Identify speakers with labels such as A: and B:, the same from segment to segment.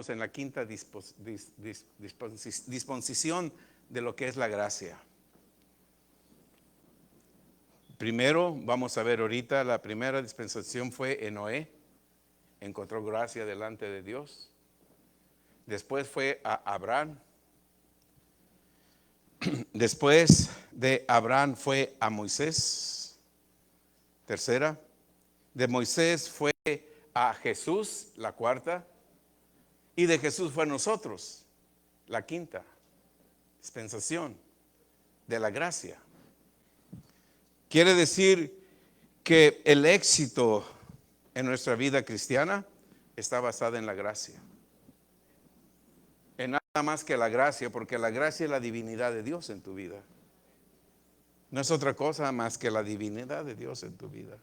A: estamos en la quinta disposición de lo que es la gracia. Primero, vamos a ver ahorita, la primera dispensación fue en Noé. Encontró gracia delante de Dios. Después fue a Abraham. Después de Abraham fue a Moisés. Tercera. De Moisés fue a Jesús, la cuarta. Y de Jesús fue a nosotros, la quinta dispensación de la gracia. Quiere decir que el éxito en nuestra vida cristiana está basado en la gracia. En nada más que la gracia, porque la gracia es la divinidad de Dios en tu vida. No es otra cosa más que la divinidad de Dios en tu vida.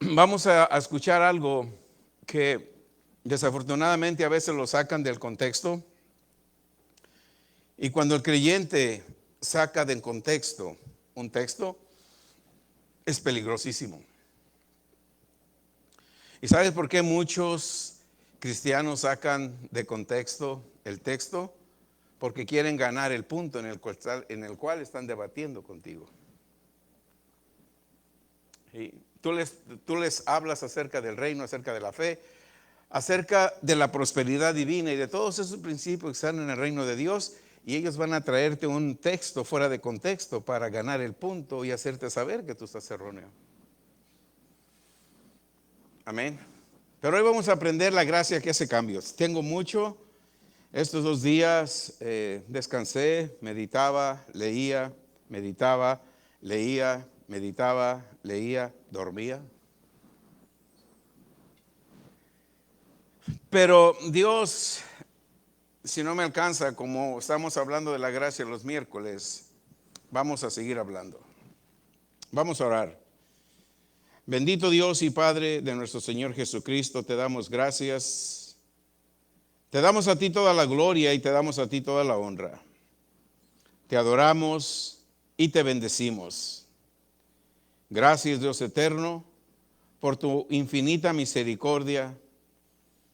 A: Vamos a escuchar algo que desafortunadamente a veces lo sacan del contexto. Y cuando el creyente saca de contexto un texto, es peligrosísimo. ¿Y sabes por qué muchos cristianos sacan de contexto el texto? Porque quieren ganar el punto en el cual están debatiendo contigo. Y tú les hablas acerca del reino, acerca de la fe, acerca de la prosperidad divina y de todos esos principios que están en el reino de Dios, y ellos van a traerte un texto fuera de contexto para ganar el punto y hacerte saber que tú estás erróneo. Amén. Pero hoy vamos a aprender la gracia que hace cambios. Tengo mucho. Estos 2 días descansé, meditaba, leía, meditaba, leía, meditaba, leía, dormía. Pero Dios, si no me alcanza, como estamos hablando de la gracia los miércoles, vamos a seguir hablando. Vamos a orar. Bendito Dios y Padre de nuestro Señor Jesucristo, te damos gracias. Te damos a ti toda la gloria y te damos a ti toda la honra. Te adoramos y te bendecimos. Gracias, Dios eterno, por tu infinita misericordia.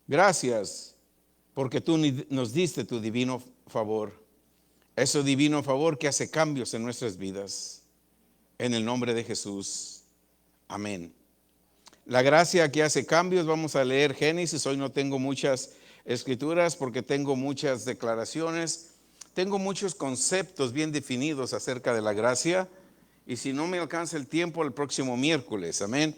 A: Gracias porque tú nos diste tu divino favor. Ese divino favor que hace cambios en nuestras vidas. En el nombre de Jesús. Amén. La gracia que hace cambios, vamos a leer Génesis. Hoy no tengo muchas escrituras porque tengo muchas declaraciones. Tengo muchos conceptos bien definidos acerca de la gracia. Y si no me alcanza el tiempo, el próximo miércoles. Amén.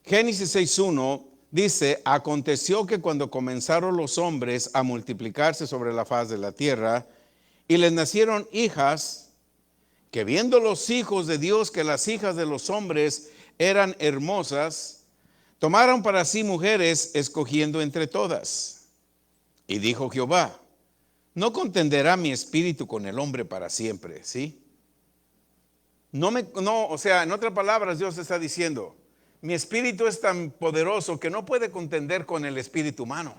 A: Génesis 6:1 dice: aconteció que cuando comenzaron los hombres a multiplicarse sobre la faz de la tierra, y les nacieron hijas, que viendo los hijos de Dios que las hijas de los hombres eran hermosas, tomaron para sí mujeres, escogiendo entre todas. Y dijo Jehová: no contenderá mi espíritu con el hombre para siempre. ¿Sí? O sea, en otras palabras, Dios está diciendo: mi espíritu es tan poderoso que no puede contender con el espíritu humano.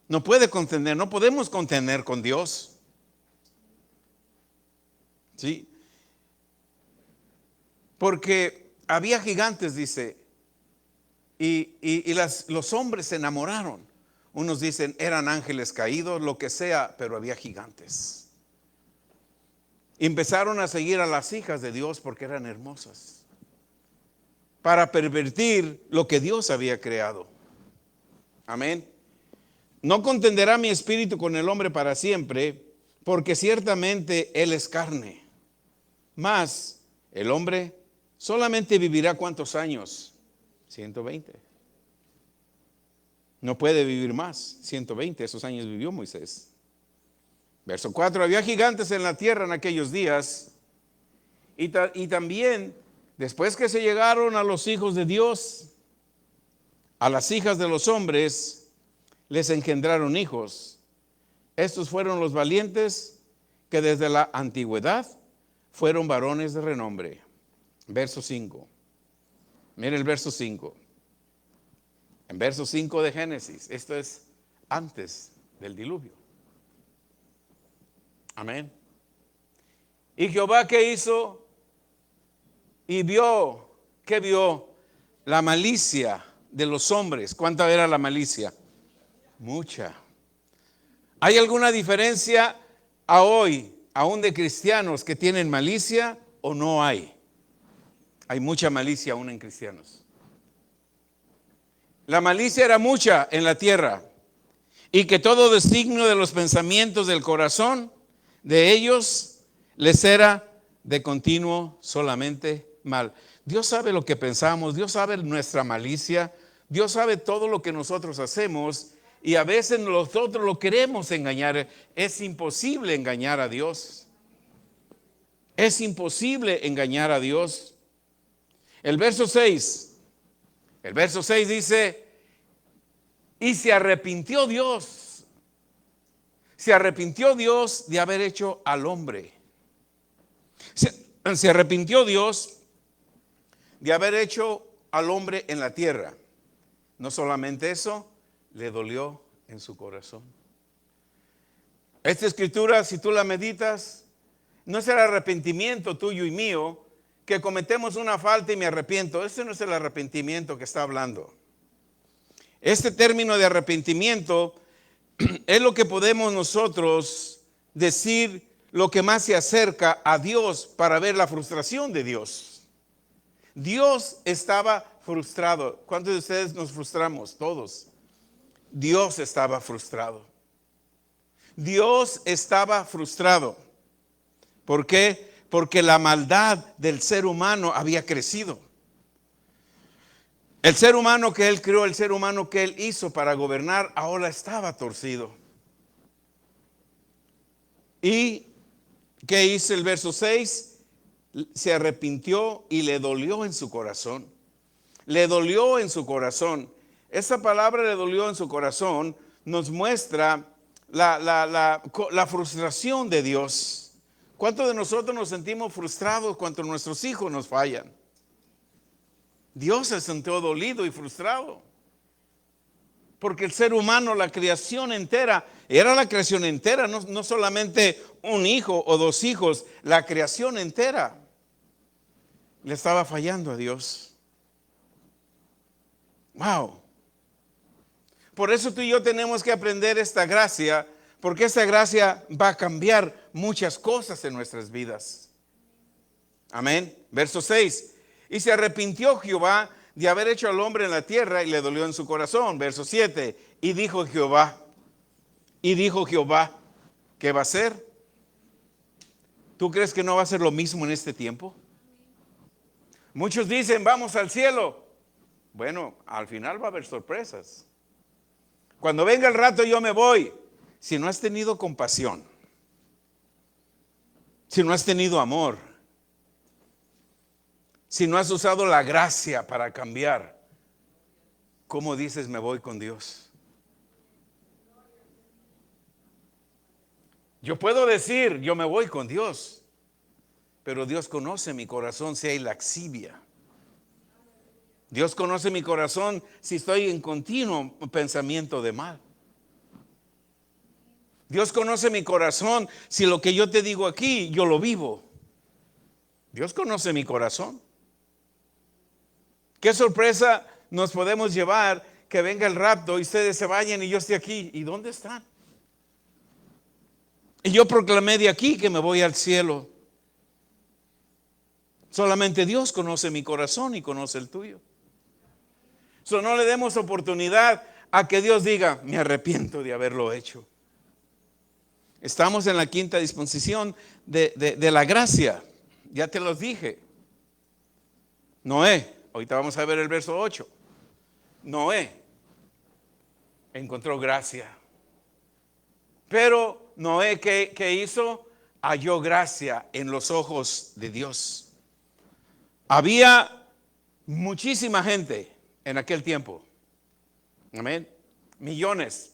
A: No puede contender, no podemos contender con Dios. ¿Sí? Porque había gigantes, dice, y los hombres se enamoraron. Unos dicen eran ángeles caídos, lo que sea, pero había gigantes. Empezaron a seguir a las hijas de Dios porque eran hermosas, para pervertir lo que Dios había creado. Amén. No contenderá mi espíritu con el hombre para siempre, porque ciertamente él es carne. Mas el hombre solamente vivirá ¿cuántos años? 120. No puede vivir más. 120, esos años vivió Moisés. Verso 4, había gigantes en la tierra en aquellos días, y también después que se llegaron a los hijos de Dios, a las hijas de los hombres, les engendraron hijos. Estos fueron los valientes que desde la antigüedad fueron varones de renombre. Verso 5. Mire el verso 5. En verso 5 de Génesis, esto es antes del diluvio. Amén. Y Jehová, ¿qué hizo? Y vio, ¿qué vio? La malicia de los hombres. ¿Cuánta era la malicia? Mucha. ¿Hay alguna diferencia a hoy, aún de cristianos que tienen malicia o no hay? Hay mucha malicia aún en cristianos. La malicia era mucha en la tierra, y que todo designio de los pensamientos del corazón de ellos les era de continuo solamente mal. Dios sabe lo que pensamos, Dios sabe nuestra malicia, Dios sabe todo lo que nosotros hacemos, y a veces nosotros lo queremos engañar. Es imposible engañar a Dios. Es imposible engañar a Dios. El verso 6 dice: y se arrepintió Dios. Se arrepintió Dios de haber hecho al hombre. Se arrepintió Dios de haber hecho al hombre en la tierra. No solamente eso, le dolió en su corazón. Esta escritura, si tú la meditas, no es el arrepentimiento tuyo y mío, que cometemos una falta y me arrepiento. Ese no es el arrepentimiento que está hablando. Este término de arrepentimiento es lo que podemos nosotros decir, lo que más se acerca a Dios para ver la frustración de Dios. Dios estaba frustrado. ¿Cuántos de ustedes nos frustramos? Todos. Dios estaba frustrado. Dios estaba frustrado. ¿Por qué? Porque la maldad del ser humano había crecido. El ser humano que Él creó, el ser humano que Él hizo para gobernar, ahora estaba torcido. ¿Y qué hizo el verso 6? Se arrepintió y le dolió en su corazón. Le dolió en su corazón. Esa palabra le dolió en su corazón nos muestra la frustración de Dios. ¿Cuántos de nosotros nos sentimos frustrados cuando nuestros hijos nos fallan? Dios se sintió dolido y frustrado. Porque el ser humano, la creación entera, era la creación entera, no solamente un hijo o dos hijos, la creación entera le estaba fallando a Dios. Wow. Por eso tú y yo tenemos que aprender esta gracia, porque esta gracia va a cambiar muchas cosas en nuestras vidas. Amén. Verso 6. Y se arrepintió Jehová de haber hecho al hombre en la tierra y le dolió en su corazón. Verso 7. Y dijo Jehová, ¿qué va a hacer? ¿Tú crees que no va a ser lo mismo en este tiempo? Muchos dicen, vamos al cielo. Bueno, al final va a haber sorpresas. Cuando venga el rato yo me voy. Si no has tenido compasión, si no has tenido amor, si no has usado la gracia para cambiar, ¿cómo dices me voy con Dios? Yo puedo decir yo me voy con Dios, pero Dios conoce mi corazón si hay laxivia. Dios conoce mi corazón si estoy en continuo pensamiento de mal. Dios conoce mi corazón si lo que yo te digo aquí yo lo vivo. Dios conoce mi corazón. Qué sorpresa nos podemos llevar que venga el rapto y ustedes se vayan y yo esté aquí. ¿Y dónde están? Y yo proclamé de aquí que me voy al cielo. Solamente Dios conoce mi corazón y conoce el tuyo. No le demos oportunidad a que Dios diga, me arrepiento de haberlo hecho. Estamos en la quinta dispensación de la gracia. Ya te los dije. Noé, ahorita vamos a ver el verso 8. Noé encontró gracia. Pero Noé, ¿qué hizo? Halló gracia en los ojos de Dios. Había muchísima gente en aquel tiempo. Amén. Millones.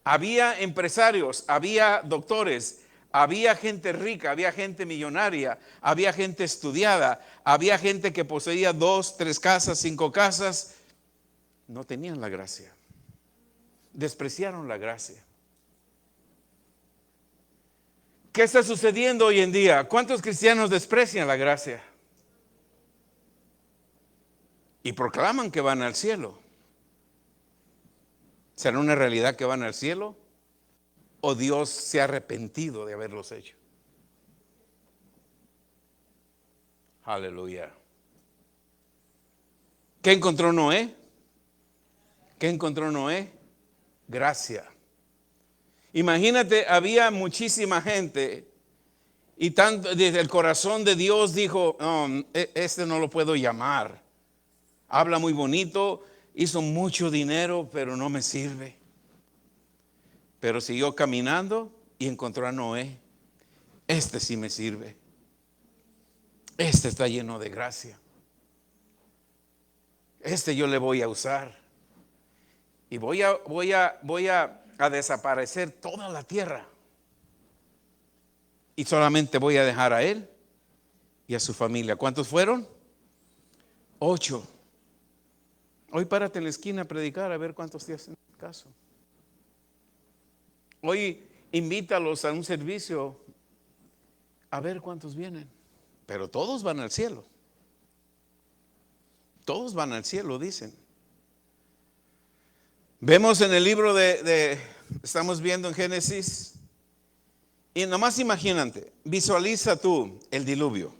A: Había empresarios, había doctores, había gente rica, había gente millonaria, había gente estudiada, había gente que poseía 2, 3 casas, 5 casas. No tenían la gracia. Despreciaron la gracia. ¿Qué está sucediendo hoy en día? ¿Cuántos cristianos desprecian la gracia? y proclaman que van al cielo. ¿Será una realidad que van al cielo? ¿O Dios se ha arrepentido de haberlos hecho? Aleluya. ¿Qué encontró Noé? ¿Qué encontró Noé? Gracia. Imagínate, había muchísima gente y tanto desde el corazón de Dios dijo, no, este no lo puedo llamar. Habla muy bonito, hizo mucho dinero, pero no me sirve. Pero siguió caminando y encontró a Noé. Este sí me sirve. Este está lleno de gracia. Este yo le voy a usar. Y voy a desaparecer toda la tierra. Y solamente voy a dejar a él y a su familia. ¿Cuántos fueron? 8. Hoy párate en la esquina a predicar a ver cuántos te hacen caso. Hoy invítalos a un servicio a ver cuántos vienen. Pero todos van al cielo. Todos van al cielo, dicen. Vemos en el libro estamos viendo en Génesis. Y nomás imagínate, visualiza tú el diluvio.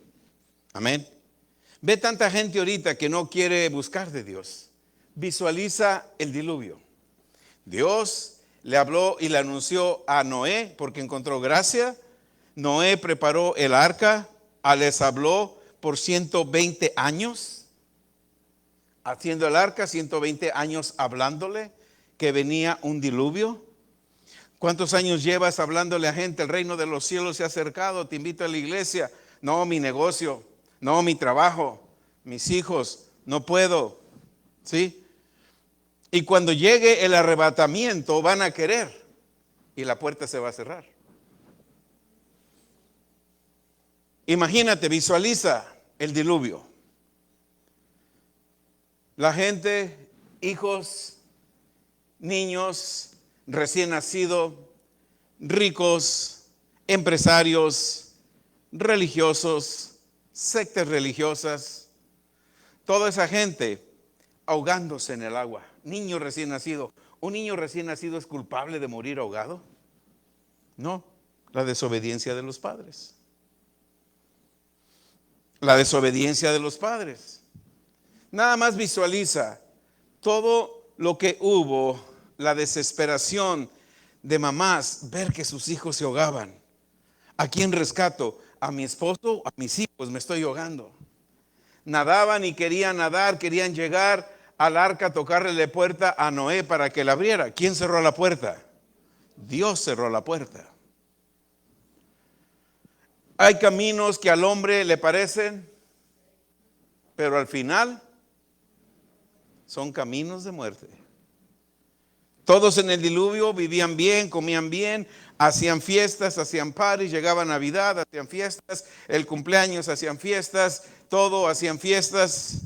A: Amén. Ve tanta gente ahorita que no quiere buscar de Dios. Visualiza el diluvio. Dios le habló y le anunció a Noé porque encontró gracia. Noé preparó el arca, les habló por 120 años. Haciendo el arca, 120 años hablándole que venía un diluvio. ¿Cuántos años llevas hablándole a gente? El reino de los cielos se ha acercado, te invito a la iglesia. No, mi negocio, no, mi trabajo, mis hijos, no puedo. ¿Sí? Y cuando llegue el arrebatamiento van a querer y la puerta se va a cerrar. Imagínate, visualiza el diluvio. La gente, hijos, niños, recién nacidos, ricos, empresarios, religiosos, sectas religiosas, toda esa gente ahogándose en el agua. Niño recién nacido. ¿Un niño recién nacido es culpable de morir ahogado? No, la desobediencia de los padres. La desobediencia de los padres. Nada más visualiza todo lo que hubo, la desesperación de mamás, ver que sus hijos se ahogaban. ¿A quién rescato? ¿A mi esposo? ¿A mis hijos? Me estoy ahogando. Nadaban y querían nadar, querían llegar al arca, tocarle la puerta a Noé para que la abriera. ¿Quién cerró la puerta? Dios cerró la puerta. Hay caminos que al hombre le parecen, pero al final son caminos de muerte. Todos en el diluvio vivían bien, comían bien, hacían fiestas, hacían parties, llegaba Navidad, hacían fiestas, el cumpleaños hacían fiestas, todo hacían fiestas.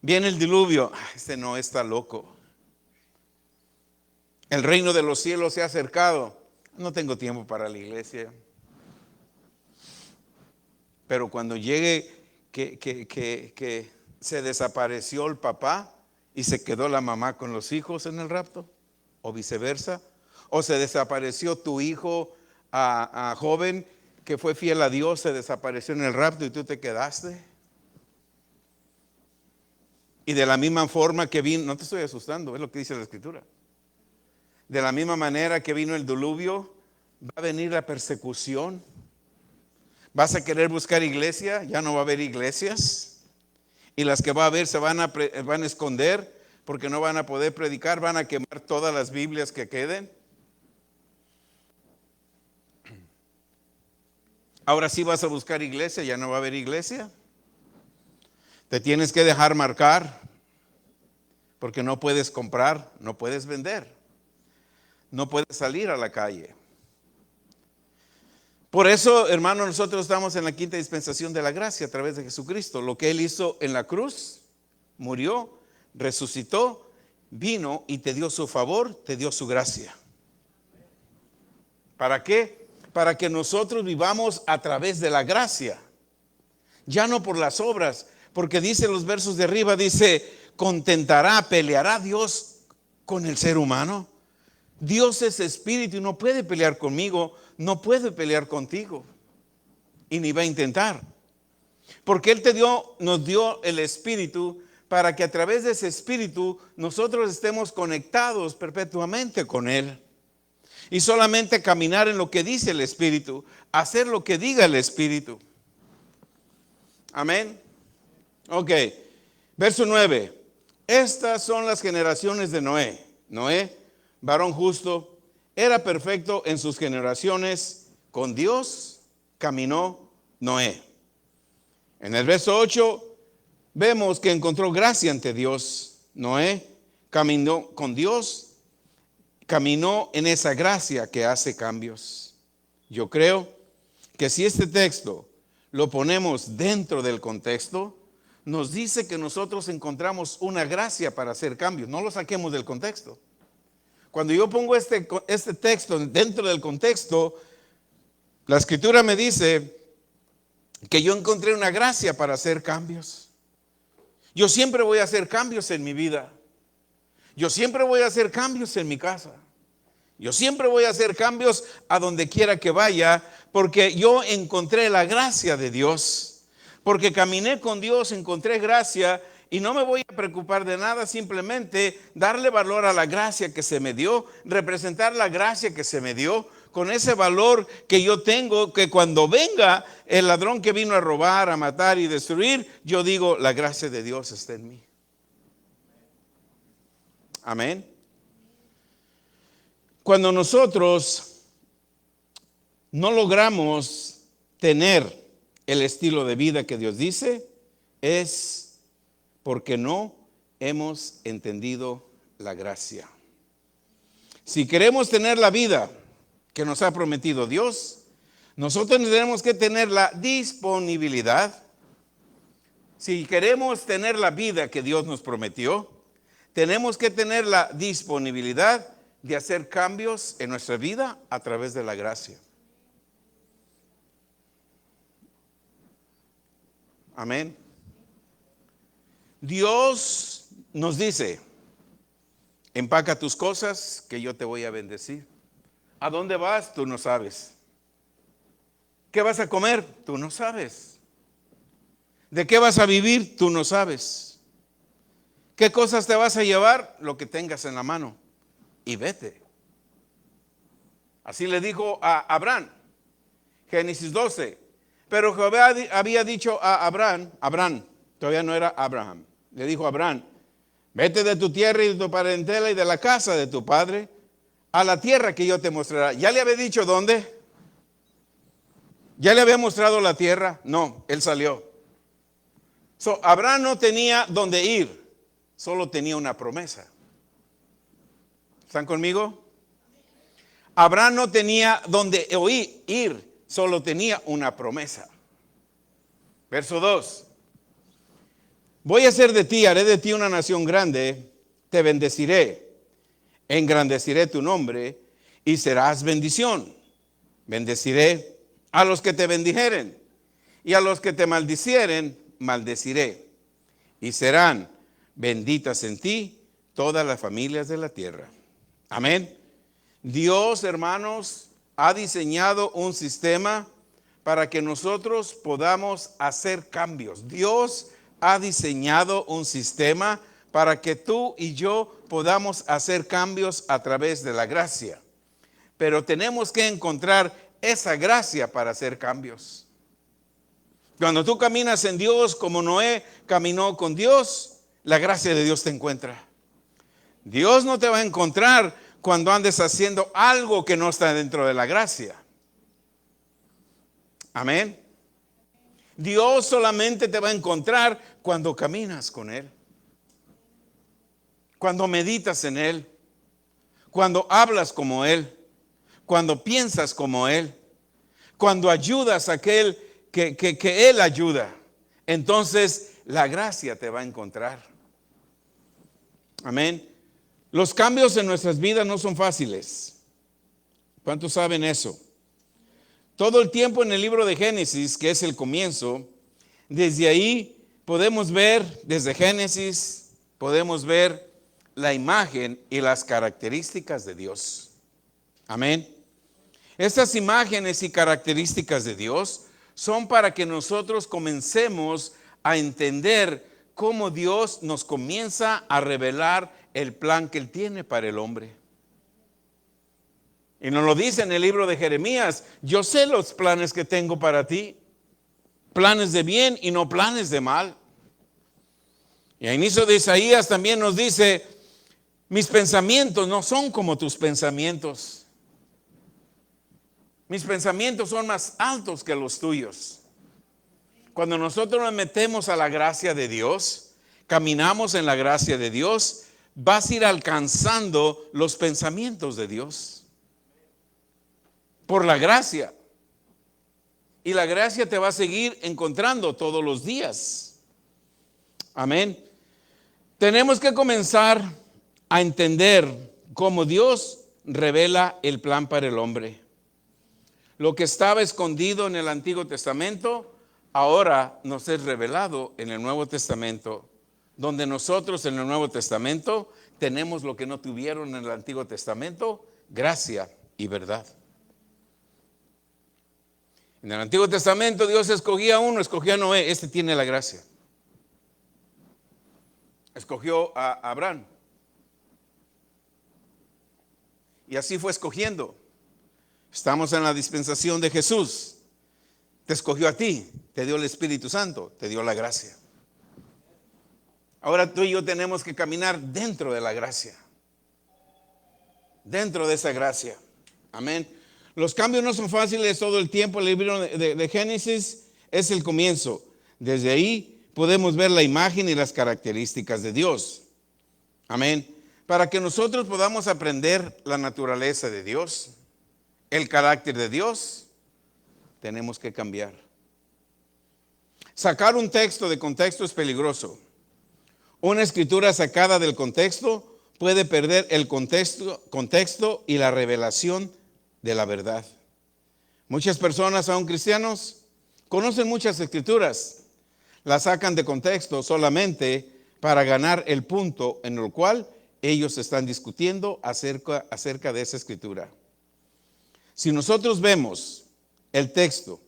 A: Viene el diluvio, este no está loco. El reino de los cielos se ha acercado. No tengo tiempo para la iglesia. Pero cuando llegue que se desapareció el papá y se quedó la mamá con los hijos en el rapto, o viceversa, o se desapareció tu hijo joven que fue fiel a Dios, se desapareció en el rapto y tú te quedaste. Y de la misma forma que vino, no te estoy asustando, es lo que dice la Escritura. De la misma manera que vino el diluvio, va a venir la persecución. ¿Vas a querer buscar iglesia? Ya no va a haber iglesias. Y las que va a haber se van a esconder porque no van a poder predicar, van a quemar todas las Biblias que queden. Ahora sí vas a buscar iglesia, ya no va a haber iglesia. Te tienes que dejar marcar porque no puedes comprar, no puedes vender, no puedes salir a la calle. Por eso, hermanos, nosotros estamos en la quinta dispensación de la gracia a través de Jesucristo. Lo que Él hizo en la cruz, murió, resucitó, vino y te dio su favor, te dio su gracia. ¿Para qué? Para que nosotros vivamos a través de la gracia. Ya no por las obras, Porque dice los versos de arriba, dice, contentará, peleará Dios con el ser humano. Dios es espíritu y no puede pelear conmigo, no puede pelear contigo. Y ni va a intentar. Porque Él nos dio el espíritu para que a través de ese espíritu nosotros estemos conectados perpetuamente con Él. Y solamente caminar en lo que dice el espíritu, hacer lo que diga el espíritu. Amén. Ok, verso 9. Estas son las generaciones de Noé. Noé, varón justo, era perfecto en sus generaciones. Con Dios caminó Noé. En el verso 8 vemos que encontró gracia ante Dios. Noé caminó con Dios, caminó en esa gracia que hace cambios. Yo creo que si este texto lo ponemos dentro del contexto, nos dice que nosotros encontramos una gracia para hacer cambios. No lo saquemos del contexto. Cuando yo pongo este texto dentro del contexto, la escritura me dice que yo encontré una gracia para hacer cambios. Yo siempre voy a hacer cambios en mi vida. Yo siempre voy a hacer cambios en mi casa. Yo siempre voy a hacer cambios a donde quiera que vaya, porque yo encontré la gracia de Dios. Porque caminé con Dios, encontré gracia y no me voy a preocupar de nada, simplemente darle valor a la gracia que se me dio, representar la gracia que se me dio, con ese valor que yo tengo, que cuando venga el ladrón que vino a robar, a matar y destruir, yo digo, la gracia de Dios está en mí. Amén. Cuando nosotros no logramos tener el estilo de vida que Dios dice, es porque no hemos entendido la gracia. Si queremos tener la vida que nos ha prometido Dios, nosotros tenemos que tener la disponibilidad. Si queremos tener la vida que Dios nos prometió, tenemos que tener la disponibilidad de hacer cambios en nuestra vida a través de la gracia. Amén. Dios nos dice, empaca tus cosas que yo te voy a bendecir. ¿A dónde vas? Tú no sabes. ¿Qué vas a comer? Tú no sabes. ¿De qué vas a vivir? Tú no sabes. ¿Qué cosas te vas a llevar? Lo que tengas en la mano. Y vete. Así le dijo a Abraham. Génesis 12. Pero Jehová había dicho a Abraham, todavía no era Abraham, le dijo a Abraham, vete de tu tierra y de tu parentela y de la casa de tu padre a la tierra que yo te mostraré. ¿Ya le había dicho dónde? ¿Ya le había mostrado la tierra? No, él salió. Abraham no tenía dónde ir, solo tenía una promesa. ¿Están conmigo? Abraham no tenía dónde ir, solo tenía una promesa. Verso 2. Voy a hacer de ti, haré de ti una nación grande, te bendeciré, engrandeceré tu nombre y serás bendición. Bendeciré a los que te bendijeren y a los que te maldicieren, maldeciré. Y serán benditas en ti todas las familias de la tierra. Amén. Dios, hermanos, ha diseñado un sistema para que nosotros podamos hacer cambios. Dios ha diseñado un sistema para que tú y yo podamos hacer cambios a través de la gracia. Pero tenemos que encontrar esa gracia para hacer cambios. Cuando tú caminas en Dios como Noé caminó con Dios, la gracia de Dios te encuentra. Dios no te va a encontrar cuando andes haciendo algo que no está dentro de la gracia. Amén. Dios solamente te va a encontrar cuando caminas con Él, cuando meditas en Él, cuando hablas como Él, cuando piensas como Él, cuando ayudas a aquel que Él ayuda. Entonces la gracia te va a encontrar. Amén. Los cambios en nuestras vidas no son fáciles. ¿Cuántos saben eso? Todo el tiempo en el libro de Génesis, que es el comienzo, desde ahí podemos ver desde Génesis, podemos ver la imagen y las características de Dios. Amén. Estas imágenes y características de Dios son para que nosotros comencemos a entender cómo Dios nos comienza a revelar el plan que Él tiene para el hombre. Y nos lo dice en el libro de Jeremías: yo sé los planes que tengo para ti, planes de bien y no planes de mal. Y a inicio de Isaías también nos dice: mis pensamientos no son como tus pensamientos. Mis pensamientos son más altos que los tuyos. Cuando nosotros nos metemos a la gracia de Dios, caminamos en la gracia de Dios, vas a ir alcanzando los pensamientos de Dios. Por la gracia. Y la gracia te va a seguir encontrando todos los días. Amén. Tenemos que comenzar a entender cómo Dios revela el plan para el hombre. Lo que estaba escondido en el Antiguo Testamento, ahora nos es revelado en el Nuevo Testamento, donde nosotros en el Nuevo Testamento tenemos lo que no tuvieron en el Antiguo Testamento: gracia y verdad. En el Antiguo Testamento Dios escogía a uno, escogió a Noé, este tiene la gracia. Escogió a Abraham. Y así fue escogiendo. Estamos en la dispensación de Jesús. Te escogió a ti, te dio el Espíritu Santo, te dio la gracia. Ahora tú y yo tenemos que caminar dentro de la gracia. Dentro de esa gracia. Amén. Los cambios no son fáciles todo el tiempo. El libro de Génesis es el comienzo. Desde ahí podemos ver la imagen y las características de Dios. Amén. Para que nosotros podamos aprender la naturaleza de Dios, el carácter de Dios, tenemos que cambiar. Sacar un texto de contexto es peligroso. Una escritura sacada del contexto puede perder el contexto y la revelación de la verdad. Muchas personas, aún cristianos, conocen muchas escrituras, las sacan de contexto solamente para ganar el punto en el cual ellos están discutiendo acerca de esa escritura. Si nosotros vemos el texto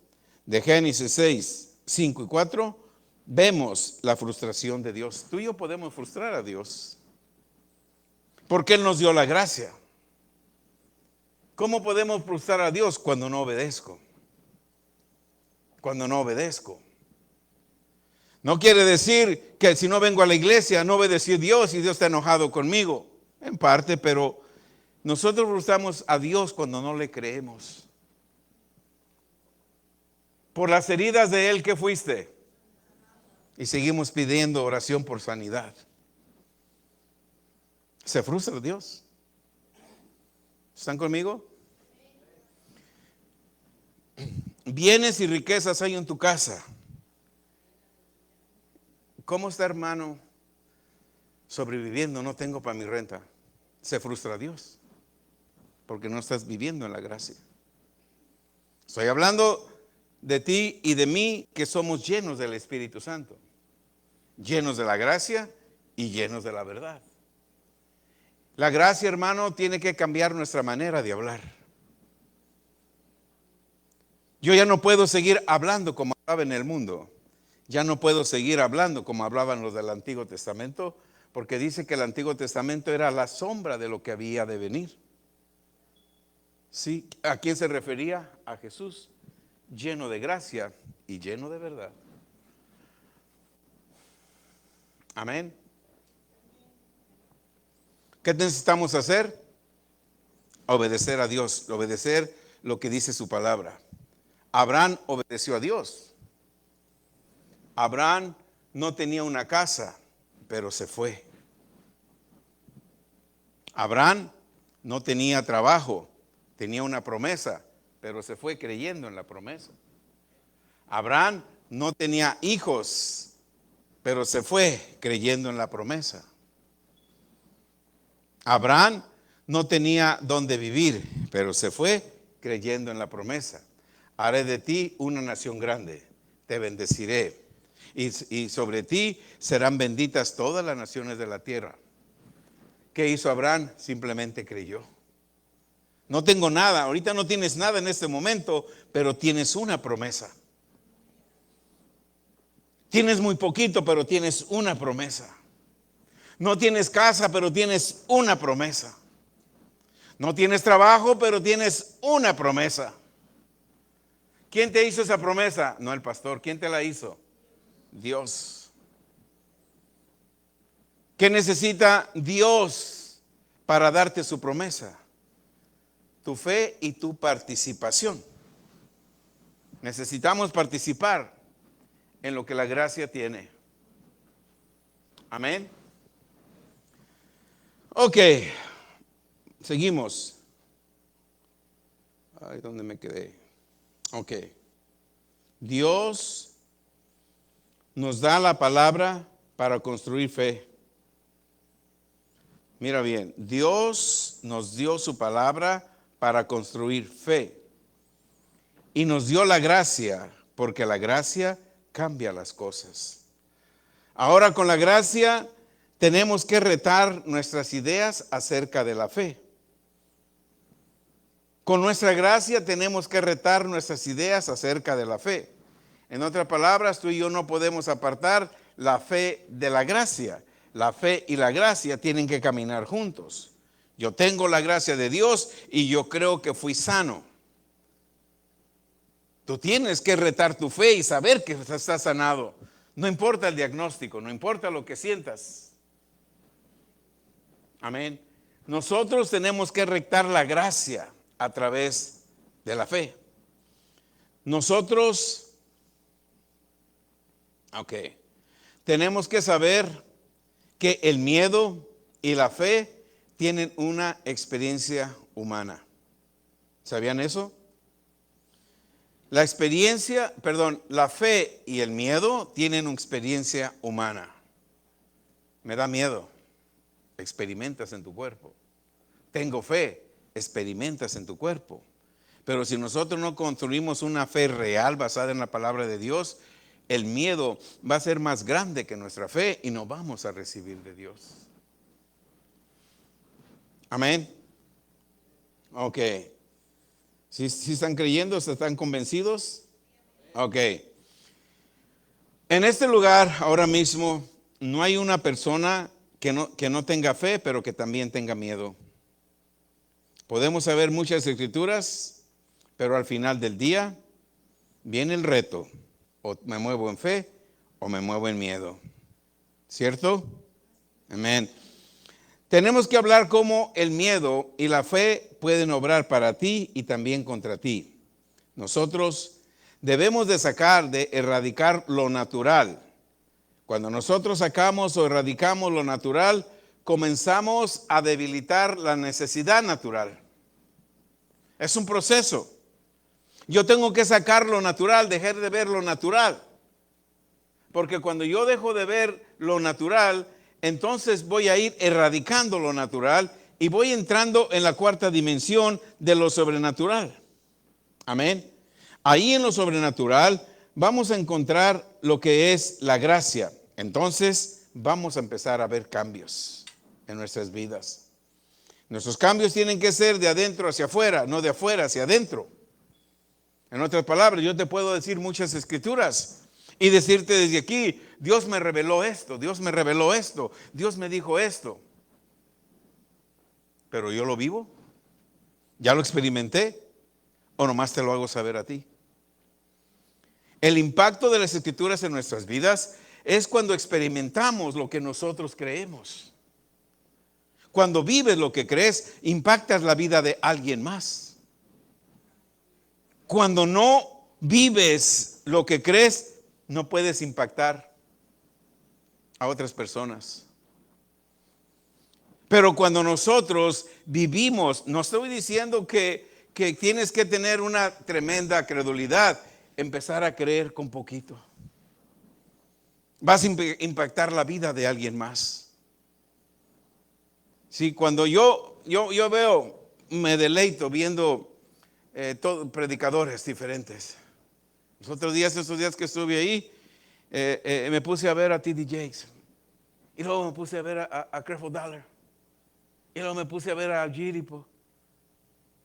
A: de Génesis 6, 5 y 4, vemos la frustración de Dios. Tú y yo podemos frustrar a Dios, porque Él nos dio la gracia. ¿Cómo podemos frustrar a Dios? Cuando no obedezco. Cuando no obedezco. No quiere decir que si no vengo a la iglesia no obedecí a Dios y Dios está enojado conmigo. En parte, pero nosotros frustramos a Dios cuando no le creemos. Por las heridas de Él, ¿qué fuiste? Y seguimos pidiendo oración por sanidad. Se frustra Dios. ¿Están conmigo? Bienes y riquezas hay en tu casa. ¿Cómo está, hermano? Sobreviviendo, no tengo para mi renta. Se frustra Dios, porque no estás viviendo en la gracia. Estoy hablando de ti y de mí, que somos llenos del Espíritu Santo, llenos de la gracia y llenos de la verdad. La gracia, hermano, tiene que cambiar nuestra manera de hablar. Yo ya no puedo seguir hablando como hablaba en el mundo. Ya no puedo seguir hablando como hablaban los del Antiguo Testamento, porque dice que el Antiguo Testamento era la sombra de lo que había de venir. ¿Sí? ¿A quién se refería? A Jesús, lleno de gracia y lleno de verdad. Amén. ¿Qué necesitamos hacer? Obedecer a Dios, obedecer lo que dice su palabra. Abraham obedeció a Dios. Abraham no tenía una casa, pero se fue. Abraham no tenía trabajo, tenía una promesa, pero se fue creyendo en la promesa. Abraham no tenía hijos, pero se fue creyendo en la promesa. Abraham no tenía dónde vivir, pero se fue creyendo en la promesa. Haré de ti una nación grande, te bendeciré. y sobre ti serán benditas todas las naciones de la tierra. ¿Qué hizo Abraham? Simplemente creyó. No tengo nada, ahorita no tienes nada en este momento, pero tienes una promesa. Tienes muy poquito, pero tienes una promesa. No tienes casa, pero tienes una promesa. No tienes trabajo, pero tienes una promesa. ¿Quién te hizo esa promesa? No el pastor. ¿Quién te la hizo? Dios. ¿Qué necesita Dios para darte su promesa? Tu fe y tu participación. Necesitamos participar en lo que la gracia tiene. Amén. Ok, seguimos. Ay, ¿dónde me quedé? Ok. Dios nos da la palabra para construir fe. Mira bien, Dios nos dio su palabra para construir fe. Y nos dio la gracia, porque la gracia cambia las cosas. Ahora con la gracia tenemos que retar nuestras ideas acerca de la fe. Con nuestra gracia tenemos que retar nuestras ideas acerca de la fe. En otras palabras, tú y yo no podemos apartar la fe de la gracia. La fe y la gracia tienen que caminar juntos. Yo tengo la gracia de Dios y yo creo que fui sano. Tú tienes que retar tu fe y saber que estás sanado. No importa el diagnóstico, no importa lo que sientas. Amén. Nosotros tenemos que retar la gracia a través de la fe. Nosotros, tenemos que saber que el miedo y la fe tienen una experiencia humana. ¿Sabían eso? La fe y el miedo tienen una experiencia humana. Me da miedo. Experimentas en tu cuerpo. Tengo fe. Experimentas en tu cuerpo. Pero si nosotros no construimos una fe real basada en la palabra de Dios, el miedo va a ser más grande que nuestra fe y no vamos a recibir de Dios. Amén. Ok. ¿Sí están creyendo? ¿Están convencidos? Ok. En este lugar ahora mismo no hay una persona que no tenga fe, pero que también tenga miedo. Podemos saber muchas escrituras, pero al final del día viene el reto. O me muevo en fe o me muevo en miedo. ¿Cierto? Amén. Tenemos que hablar cómo el miedo y la fe pueden obrar para ti y también contra ti. Nosotros debemos de erradicar lo natural. Cuando nosotros sacamos o erradicamos lo natural, comenzamos a debilitar la necesidad natural. Es un proceso. Yo tengo que sacar lo natural, dejar de ver lo natural. Porque cuando yo dejo de ver lo natural, entonces voy a ir erradicando lo natural y voy entrando en la cuarta dimensión de lo sobrenatural. Amén. Ahí en lo sobrenatural vamos a encontrar lo que es la gracia. Entonces vamos a empezar a ver cambios en nuestras vidas. Nuestros cambios tienen que ser de adentro hacia afuera, no de afuera hacia adentro. En otras palabras, yo te puedo decir muchas escrituras y decirte desde aquí, Dios me reveló esto, Dios me reveló esto, Dios me dijo esto. Pero yo lo vivo, ya lo experimenté, o nomás te lo hago saber a ti. El impacto de las escrituras en nuestras vidas es cuando experimentamos lo que nosotros creemos. Cuando vives lo que crees, impactas la vida de alguien más. Cuando no vives lo que crees, no puedes impactar a otras personas. Pero cuando nosotros vivimos, no estoy diciendo que tienes que tener una tremenda credulidad, empezar a creer con poquito. Vas a impactar la vida de alguien más. Sí, cuando yo veo, me deleito viendo predicadores diferentes. Los otros días, estos días que estuve ahí, me puse a ver a T.D. Jakes. Y luego me puse a ver a Creflo Dollar. Y luego me puse a ver a Jeripo.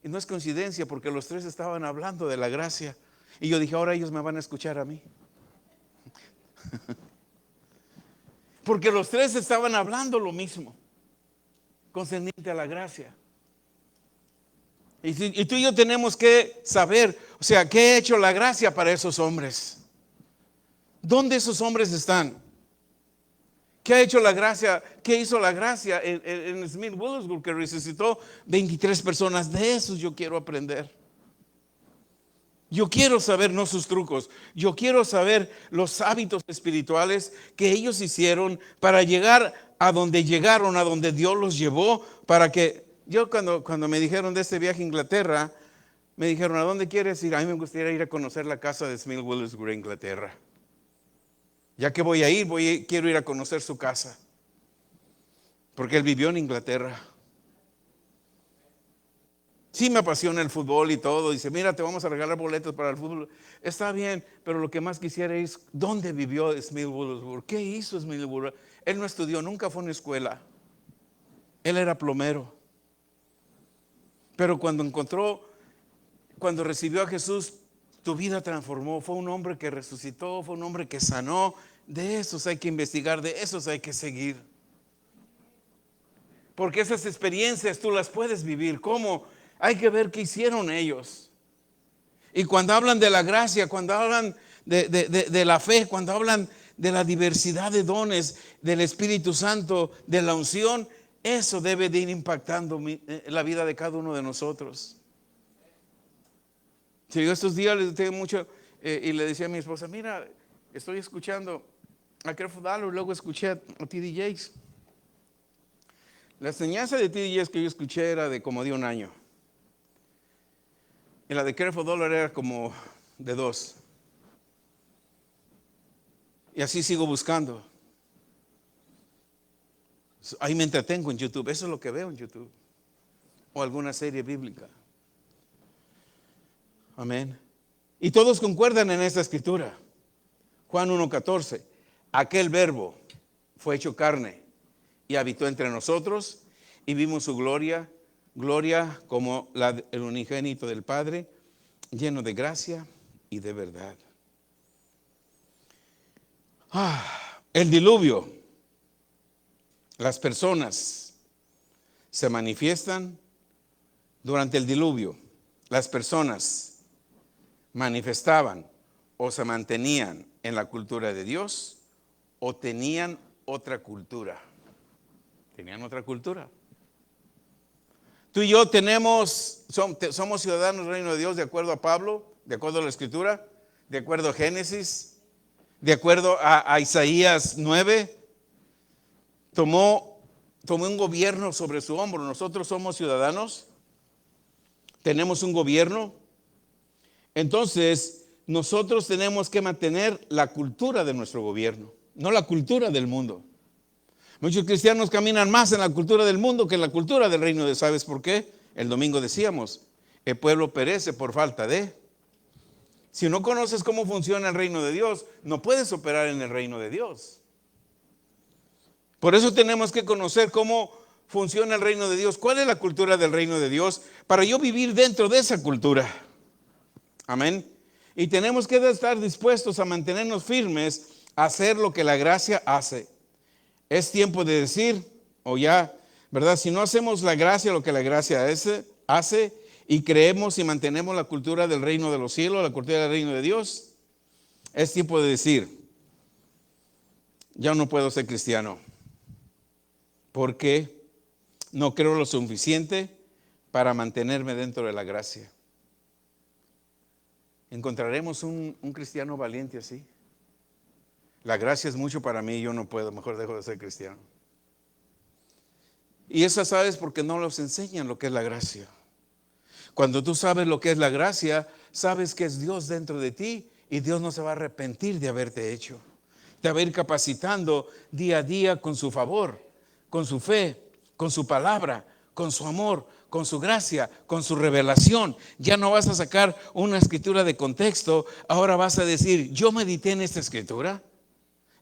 A: Y no es coincidencia porque los tres estaban hablando de la gracia. Y yo dije, ahora ellos me van a escuchar a mí. Porque los tres estaban hablando lo mismo, concerniente a la gracia. Y tú y yo tenemos que saber, o sea, ¿qué ha hecho la gracia para esos hombres? ¿Dónde esos hombres están? ¿Qué ha hecho la gracia? ¿Qué hizo la gracia en Smith Wigglesworth, que resucitó 23 personas? De esos yo quiero aprender. Yo quiero saber no sus trucos. Yo quiero saber los hábitos espirituales que ellos hicieron para llegar a donde llegaron, a donde Dios los llevó. Para que yo cuando me dijeron de este viaje a Inglaterra, me dijeron, ¿a dónde quieres ir? A mí me gustaría ir a conocer la casa de Smith Wigglesworth, Inglaterra. Ya que voy a ir, quiero ir a conocer su casa. Porque él vivió en Inglaterra. Sí me apasiona el fútbol y todo. Dice, mira, te vamos a regalar boletos para el fútbol. Está bien, pero lo que más quisiera es, ¿dónde vivió Smith Wigglesworth? ¿Qué hizo Smith Wigglesworth? Él no estudió, nunca fue a una escuela. Él era plomero. Pero cuando recibió a Jesús, tu vida transformó. Fue un hombre que resucitó, fue un hombre que sanó. De esos hay que investigar, de esos hay que seguir. Porque esas experiencias tú las puedes vivir. ¿Cómo? Hay que ver qué hicieron ellos. Y cuando hablan de la gracia, cuando hablan de la fe, cuando hablan de la diversidad de dones, del Espíritu Santo, de la unción, eso debe de ir impactando la vida de cada uno de nosotros. Si yo estos días les tengo mucho y le decía a mi esposa, mira, estoy escuchando a Creflo Dollar, luego escuché a T.D. Jakes. La enseñanza de T.D. Jakes que yo escuché era de como de 1 año. Y la de Creflo Dollar era como de 2. Y así sigo buscando. Ahí me entretengo en YouTube. Eso es lo que veo en YouTube. O alguna serie bíblica. Amén. Y todos concuerdan en esta escritura. Juan 1:14. Aquel verbo fue hecho carne y habitó entre nosotros y vimos su gloria como el unigénito del Padre, lleno de gracia y de verdad. El diluvio. Las personas se manifiestan durante el diluvio. Las personas manifestaban o se mantenían en la cultura de Dios o tenían otra cultura. Tenían otra cultura. Tú y yo somos ciudadanos del reino de Dios de acuerdo a Pablo, de acuerdo a la Escritura, de acuerdo a Génesis, de acuerdo a Isaías 9. Tomó un gobierno sobre su hombro. Nosotros somos ciudadanos, tenemos un gobierno. Entonces, nosotros tenemos que mantener la cultura de nuestro gobierno, no la cultura del mundo. Muchos cristianos caminan más en la cultura del mundo que en la cultura del reino de Dios. ¿Sabes por qué? El domingo decíamos, el pueblo perece por falta de. Si no conoces cómo funciona el reino de Dios, no puedes operar en el reino de Dios. Por eso tenemos que conocer cómo funciona el reino de Dios. ¿Cuál es la cultura del reino de Dios? Para yo vivir dentro de esa cultura. Amén. Y tenemos que estar dispuestos a mantenernos firmes a hacer lo que la gracia hace. Es tiempo de decir, o ya, ¿verdad? Si no hacemos la gracia, lo que la gracia hace, y creemos y mantenemos la cultura del reino de los cielos, la cultura del reino de Dios, es tiempo de decir, ya no puedo ser cristiano, porque no creo lo suficiente para mantenerme dentro de la gracia. ¿Encontraremos un cristiano valiente así? La gracia es mucho para mí, yo no puedo, mejor dejo de ser cristiano. Y eso sabes porque no nos enseñan lo que es la gracia. Cuando tú sabes lo que es la gracia, sabes que es Dios dentro de ti y Dios no se va a arrepentir de haberte hecho. Te va a ir capacitando día a día con su favor, con su fe, con su palabra, con su amor, con su gracia, con su revelación. Ya no vas a sacar una escritura de contexto, ahora vas a decir, yo medité en esta escritura.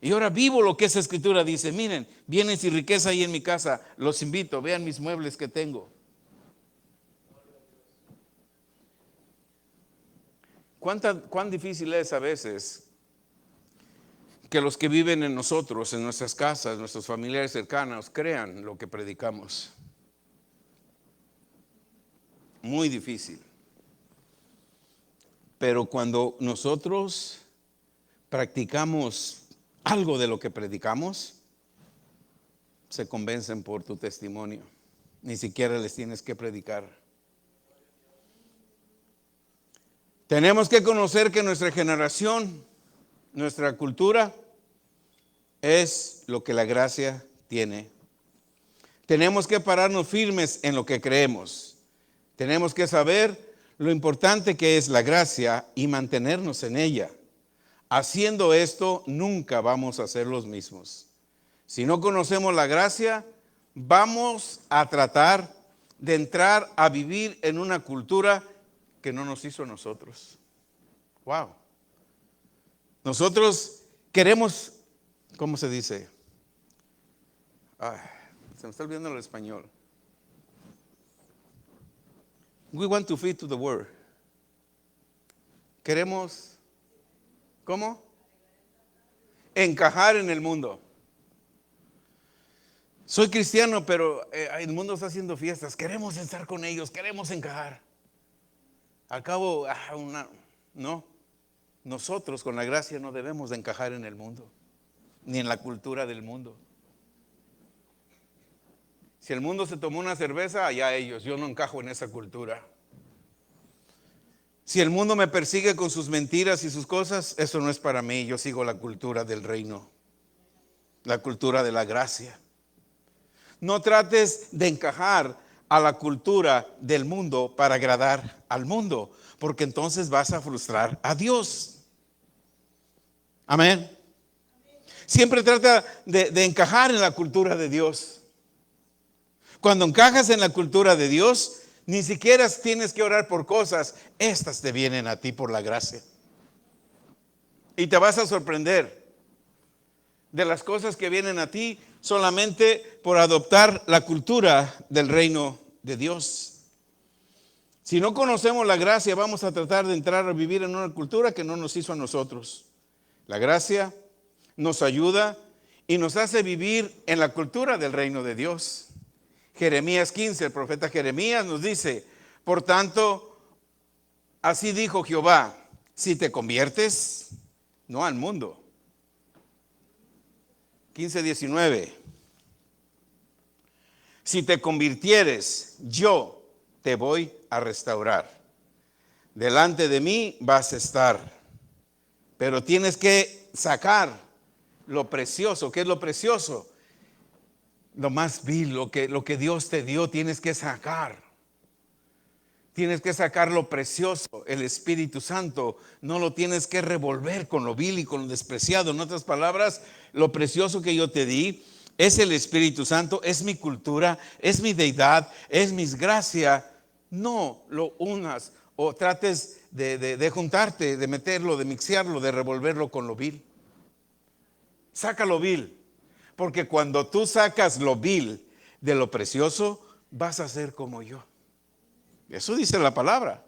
A: Y ahora vivo lo que esa escritura dice. Miren, bienes y riqueza ahí en mi casa. Los invito, vean mis muebles que tengo. ¿Cuán difícil es a veces que los que viven en nosotros, en nuestras casas, nuestros familiares cercanos, crean lo que predicamos? Muy difícil. Pero cuando nosotros practicamos algo de lo que predicamos, se convencen por tu testimonio. Ni siquiera les tienes que predicar. Tenemos que conocer que nuestra generación, nuestra cultura, es lo que la gracia tiene. Tenemos que pararnos firmes en lo que creemos. Tenemos que saber lo importante que es la gracia y mantenernos en ella. Haciendo esto, nunca vamos a ser los mismos. Si no conocemos la gracia, vamos a tratar de entrar a vivir en una cultura que no nos hizo a nosotros. Wow. Nosotros queremos, ¿cómo se dice? Se me está olvidando el español. We want to fit to the word. Queremos, ¿cómo? Encajar en el mundo. Soy cristiano, pero el mundo está haciendo fiestas. Queremos estar con ellos, queremos encajar. Al cabo, no. Nosotros con la gracia no debemos de encajar en el mundo, ni en la cultura del mundo. Si el mundo se tomó una cerveza, allá ellos, yo no encajo en esa cultura. Si el mundo me persigue con sus mentiras y sus cosas, eso no es para mí. Yo sigo la cultura del reino, la cultura de la gracia. No trates de encajar a la cultura del mundo para agradar al mundo, porque entonces vas a frustrar a Dios. Amén. Siempre trata de encajar en la cultura de Dios. Cuando encajas en la cultura de Dios, ni siquiera tienes que orar por cosas. Estas te vienen a ti por la gracia. Y te vas a sorprender de las cosas que vienen a ti solamente por adoptar la cultura del reino de Dios. Si no conocemos la gracia, vamos a tratar de entrar a vivir en una cultura que no nos hizo a nosotros. La gracia nos ayuda y nos hace vivir en la cultura del reino de Dios. Jeremías 15, el profeta Jeremías nos dice: por tanto, así dijo Jehová, si te conviertes, no al mundo. 15:19. Si te convirtieres, yo te voy a restaurar. Delante de mí vas a estar. Pero tienes que sacar lo precioso. ¿Qué es lo precioso? Lo más vil, lo que Dios te dio, tienes que sacar. Tienes que sacar lo precioso, el Espíritu Santo. No lo tienes que revolver con lo vil y con lo despreciado. En otras palabras, lo precioso que yo te di es el Espíritu Santo, es mi cultura, es mi deidad, es mi gracia. No lo unas o trates de juntarte, de meterlo, de mixearlo, de revolverlo con lo vil. Saca lo vil. Porque cuando tú sacas lo vil de lo precioso, vas a ser como yo. Eso dice la palabra.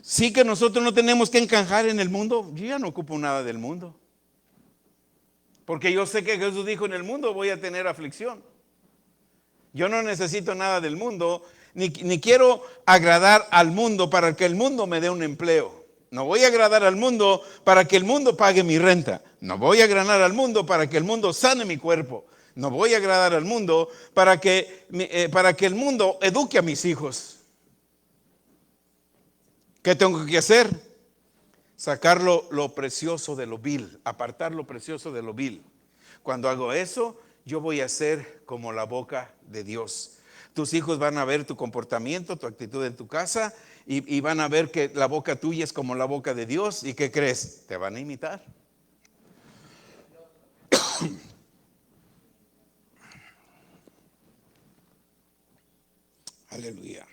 A: Sí que nosotros no tenemos que encajar en el mundo. Yo ya no ocupo nada del mundo. Porque yo sé que Jesús dijo: en el mundo voy a tener aflicción. Yo no necesito nada del mundo, ni quiero agradar al mundo para que el mundo me dé un empleo. No voy a agradar al mundo para que el mundo pague mi renta. No voy a agradar al mundo para que el mundo sane mi cuerpo. No voy a agradar al mundo para que el mundo eduque a mis hijos. ¿Qué tengo que hacer? Sacar lo precioso de lo vil, apartar lo precioso de lo vil. Cuando hago eso, yo voy a ser como la boca de Dios. Tus hijos van a ver tu comportamiento, tu actitud en tu casa y van a ver que la boca tuya es como la boca de Dios. ¿Y qué crees? Te van a imitar. Aleluya.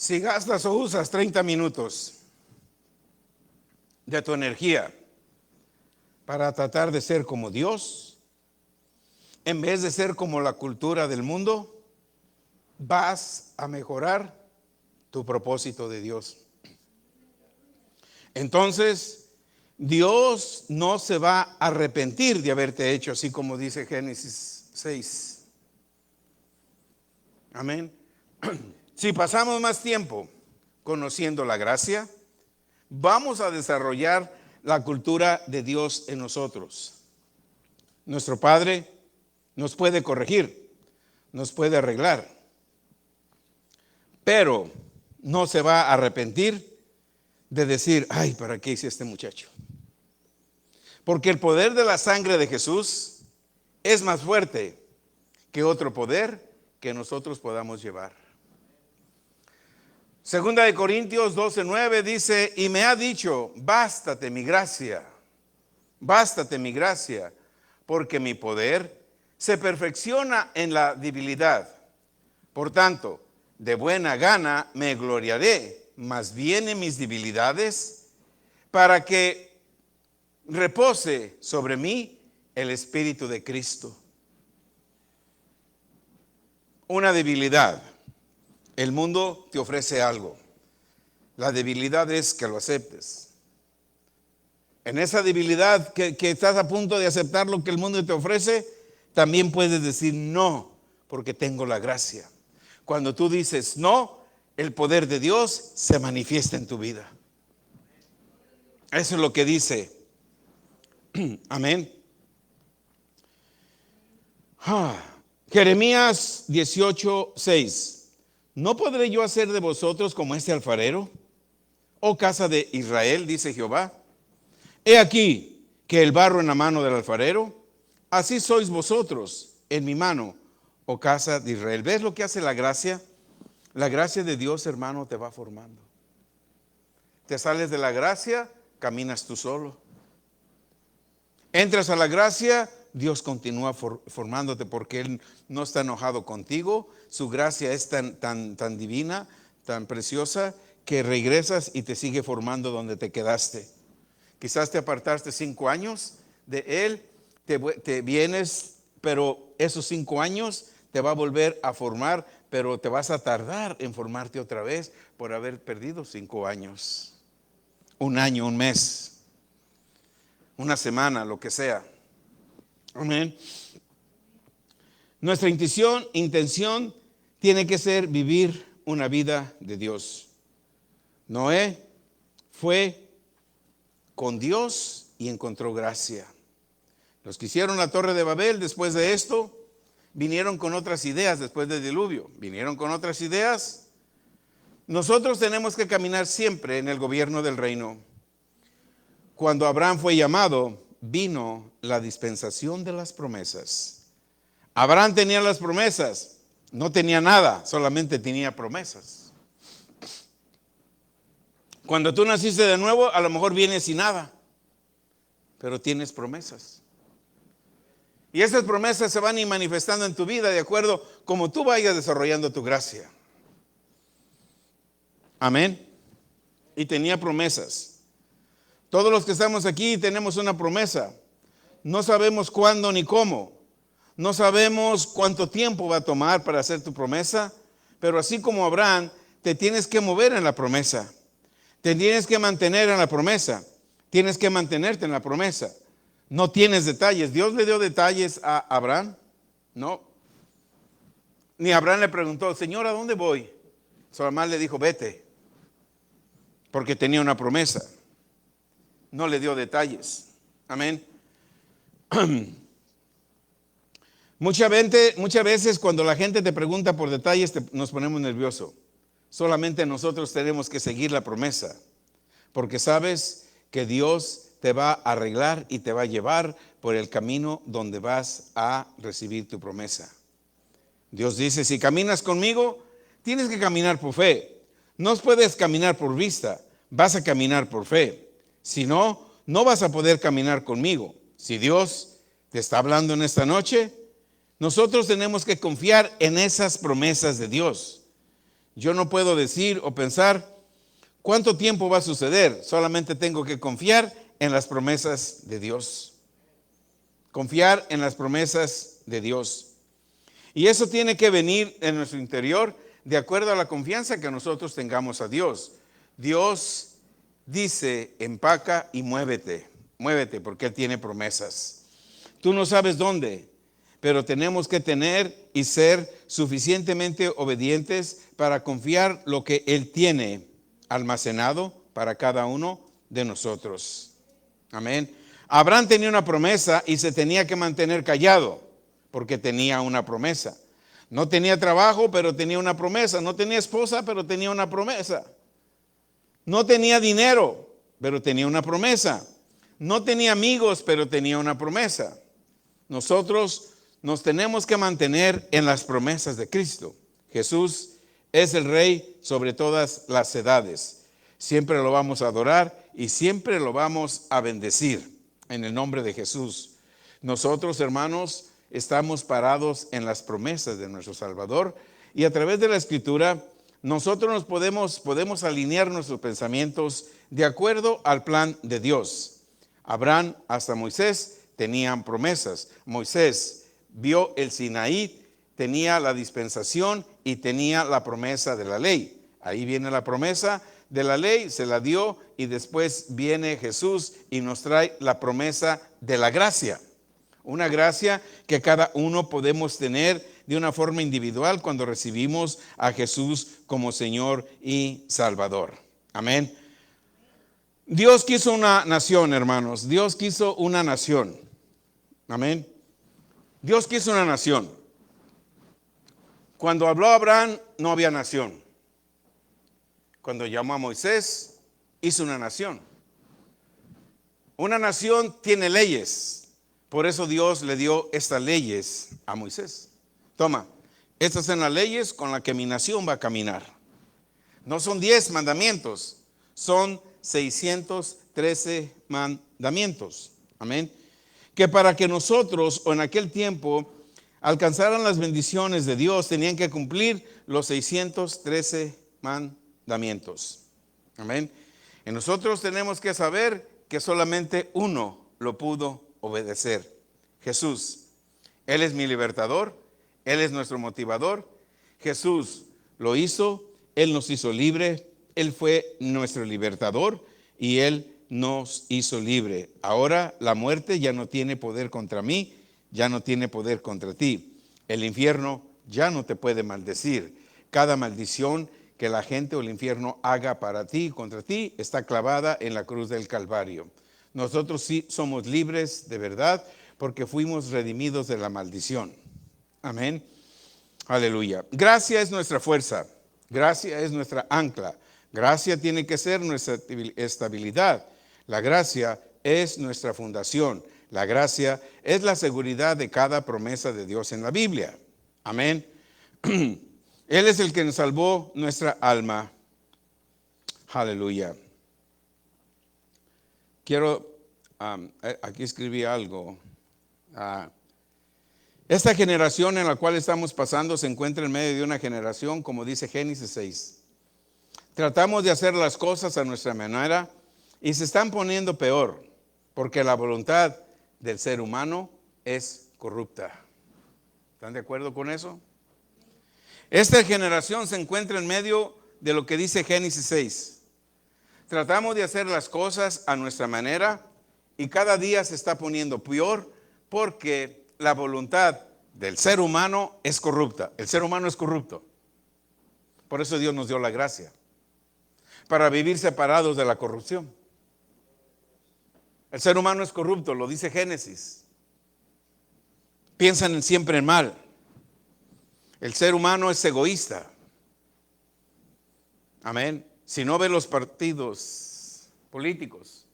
A: Si gastas o usas 30 minutos de tu energía para tratar de ser como Dios, en vez de ser como la cultura del mundo, vas a mejorar tu propósito de Dios. Entonces, Dios no se va a arrepentir de haberte hecho así como dice Génesis 6. Amén. Si pasamos más tiempo conociendo la gracia, vamos a desarrollar la cultura de Dios en nosotros. Nuestro Padre nos puede corregir, nos puede arreglar, pero no se va a arrepentir de decir, ay, ¿para qué hice este muchacho? Porque el poder de la sangre de Jesús es más fuerte que otro poder que nosotros podamos llevar. Segunda de Corintios 12:9 dice, y me ha dicho, bástate mi gracia, porque mi poder se perfecciona en la debilidad. Por tanto, de buena gana me gloriaré, más bien en mis debilidades, para que repose sobre mí el Espíritu de Cristo. Una debilidad. El mundo te ofrece algo. La debilidad es que lo aceptes. En esa debilidad que estás a punto de aceptar lo que el mundo te ofrece, también puedes decir no, porque tengo la gracia. Cuando tú dices no, el poder de Dios se manifiesta en tu vida. Eso es lo que dice. Amén. Jeremías 18:6. ¿No podré yo hacer de vosotros como este alfarero? Oh casa de Israel, dice Jehová. He aquí que el barro en la mano del alfarero, así sois vosotros en mi mano, oh casa de Israel. ¿Ves lo que hace la gracia? La gracia de Dios, hermano, te va formando. Te sales de la gracia, caminas tú solo. Entras a la gracia, Dios continúa formándote porque Él no está enojado contigo. Su gracia es tan divina, tan preciosa, que regresas y te sigue formando donde te quedaste. Quizás te apartaste 5 años de Él, te vienes, pero esos 5 años te va a volver a formar, pero te vas a tardar en formarte otra vez por haber perdido 5 años. 1 año, 1 mes, 1 semana, lo que sea. Amén. Nuestra intención tiene que ser vivir una vida de Dios. Noé fue con Dios y encontró gracia. Los que hicieron la Torre de Babel después de esto, vinieron con otras ideas después del diluvio. Vinieron con otras ideas. Nosotros tenemos que caminar siempre en el gobierno del reino. Cuando Abraham fue llamado, vino la dispensación de las promesas. Abraham tenía las promesas, no tenía nada, solamente tenía promesas. Cuando tú naciste de nuevo, a lo mejor vienes sin nada, pero tienes promesas. Y esas promesas se van a ir manifestando en tu vida de acuerdo como tú vayas desarrollando tu gracia. Amén. Y tenía promesas. Todos los que estamos aquí tenemos una promesa. No sabemos cuándo ni cómo. No sabemos cuánto tiempo va a tomar para hacer tu promesa. Pero así como Abraham, te tienes que mover en la promesa. Te tienes que mantener en la promesa. Tienes que mantenerte en la promesa. No tienes detalles. ¿Dios le dio detalles a Abraham? No. Ni Abraham le preguntó, Señor, ¿a dónde voy? Solamente le dijo, vete. Porque tenía una promesa. No le dio detalles. Amén. Muchas veces cuando la gente te pregunta por detalles nos ponemos nerviosos. Solamente nosotros tenemos que seguir la promesa. Porque sabes que Dios te va a arreglar y te va a llevar por el camino donde vas a recibir tu promesa. Dios dice, si caminas conmigo, tienes que caminar por fe. No puedes caminar por vista, vas a caminar por fe. Si no, no vas a poder caminar conmigo. Si Dios te está hablando en esta noche, nosotros tenemos que confiar en esas promesas de Dios. Yo no puedo decir o pensar cuánto tiempo va a suceder. Solamente tengo que confiar en las promesas de Dios. Confiar en las promesas de Dios. Y eso tiene que venir en nuestro interior de acuerdo a la confianza que nosotros tengamos a Dios. Dios dice, empaca y muévete. Muévete porque Él tiene promesas. Tú no sabes dónde, pero tenemos que tener y ser suficientemente obedientes para confiar lo que Él tiene almacenado para cada uno de nosotros. Amén. Abraham tenía una promesa y se tenía que mantener callado porque tenía una promesa. No tenía trabajo, pero tenía una promesa. No tenía esposa, pero tenía una promesa. No tenía dinero, pero tenía una promesa. No tenía amigos, pero tenía una promesa. Nosotros nos tenemos que mantener en las promesas de Cristo. Jesús es el Rey sobre todas las edades. Siempre lo vamos a adorar y siempre lo vamos a bendecir en el nombre de Jesús. Nosotros, hermanos, estamos parados en las promesas de nuestro Salvador y a través de la Escritura nosotros nos podemos alinear nuestros pensamientos de acuerdo al plan de Dios. Abraham hasta Moisés tenían promesas. Moisés vio el Sinaí, tenía la dispensación y tenía la promesa de la ley. Ahí viene la promesa de la ley, se la dio y después viene Jesús y nos trae la promesa de la gracia. Una gracia que cada uno podemos tener de una forma individual cuando recibimos a Jesús como Señor y Salvador. Amén. Dios quiso una nación, hermanos. Dios quiso una nación. Amén. Dios quiso una nación. Cuando habló a Abraham, no había nación. Cuando llamó a Moisés, hizo una nación. Una nación tiene leyes. Por eso Dios le dio estas leyes a Moisés. Toma, estas son las leyes con las que mi nación va a caminar. No son 10 mandamientos, son 613 mandamientos. Amén. Que para que nosotros, o en aquel tiempo, alcanzaran las bendiciones de Dios, tenían que cumplir los 613 mandamientos. Amén. Y nosotros tenemos que saber que solamente uno lo pudo obedecer. Jesús. Él es mi libertador. Él es nuestro motivador. Jesús lo hizo. Él nos hizo libre. Él fue nuestro libertador y Él nos hizo libre. Ahora la muerte ya no tiene poder contra mí, ya no tiene poder contra ti. El infierno ya no te puede maldecir. Cada maldición que la gente o el infierno haga para ti, contra ti, está clavada en la cruz del Calvario. Nosotros sí somos libres de verdad porque fuimos redimidos de la maldición. Amén. Aleluya. Gracia es nuestra fuerza. Gracia es nuestra ancla. Gracia tiene que ser nuestra estabilidad. La gracia es nuestra fundación. La gracia es la seguridad de cada promesa de Dios en la Biblia. Amén. Él es el que nos salvó nuestra alma. Aleluya. Quiero, aquí escribí algo. Esta generación en la cual estamos pasando se encuentra en medio de una generación, como dice Génesis 6. Tratamos de hacer las cosas a nuestra manera y se están poniendo peor, porque la voluntad del ser humano es corrupta. ¿Están de acuerdo con eso? Esta generación se encuentra en medio de lo que dice Génesis 6. Tratamos de hacer las cosas a nuestra manera y cada día se está poniendo peor porque la voluntad del ser humano es corrupta. El ser humano es corrupto. Por eso Dios nos dio la gracia, para vivir separados de la corrupción. El ser humano es corrupto, lo dice Génesis. Piensan siempre en mal. El ser humano es egoísta. Amén. Si no ve los partidos políticos,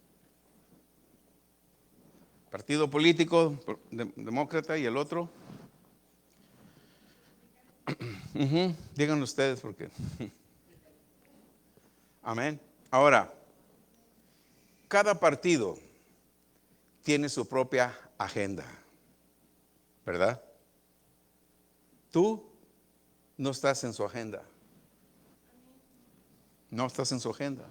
A: partido político demócrata y el otro, díganlo ustedes porque. Amén. Ahora, cada partido tiene su propia agenda, ¿verdad? Tú no estás en su agenda. No estás en su agenda.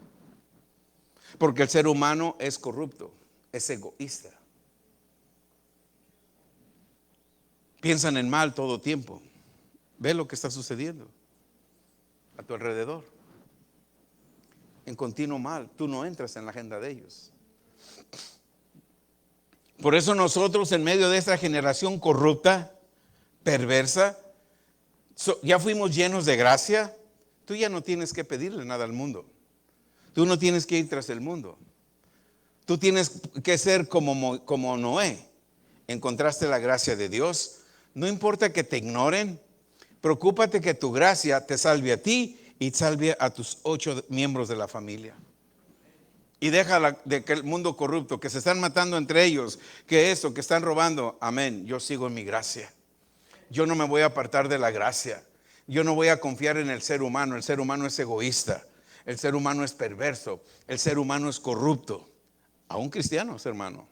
A: Porque el ser humano es corrupto, es egoísta. Piensan en mal todo tiempo. Ve lo que está sucediendo a tu alrededor. En continuo mal. Tú no entras en la agenda de ellos. Por eso nosotros, en medio de esta generación corrupta, perversa, ya fuimos llenos de gracia. Tú ya no tienes que pedirle nada al mundo. Tú no tienes que ir tras el mundo. Tú tienes que ser como Noé. Encontraste la gracia de Dios. No importa que te ignoren. Preocúpate que tu gracia te salve a ti y salve a tus 8 miembros de la familia. Y deja de que el mundo corrupto, que se están matando entre ellos, que están robando. Amén. Yo sigo en mi gracia. Yo no me voy a apartar de la gracia. Yo no voy a confiar en el ser humano. El ser humano es egoísta. El ser humano es perverso. El ser humano es corrupto. Aún cristianos, hermano.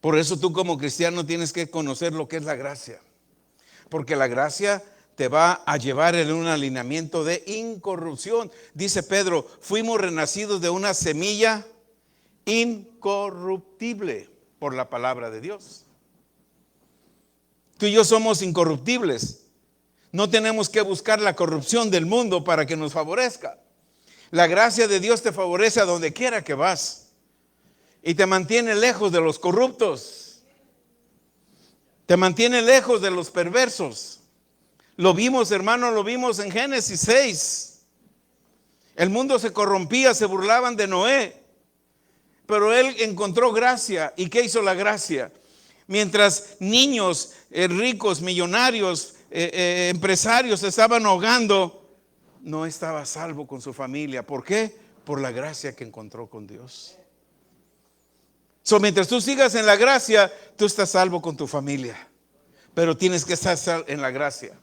A: Por eso tú como cristiano tienes que conocer lo que es la gracia. Porque la gracia te va a llevar en un alineamiento de incorrupción. Dice Pedro, fuimos renacidos de una semilla incorruptible por la palabra de Dios. Tú y yo somos incorruptibles. No tenemos que buscar la corrupción del mundo para que nos favorezca. La gracia de Dios te favorece a donde quiera que vas. Y te mantiene lejos de los corruptos. Te mantiene lejos de los perversos. Lo vimos, hermano, lo vimos en Génesis 6. El mundo se corrompía, se burlaban de Noé. Pero él encontró gracia. ¿Y qué hizo la gracia? Mientras niños ricos, millonarios, empresarios se estaban ahogando, no estaba a salvo con su familia. ¿Por qué? Por la gracia que encontró con Dios. Mientras tú sigas en la gracia, tú estás salvo con tu familia. Pero tienes que estar en la gracia.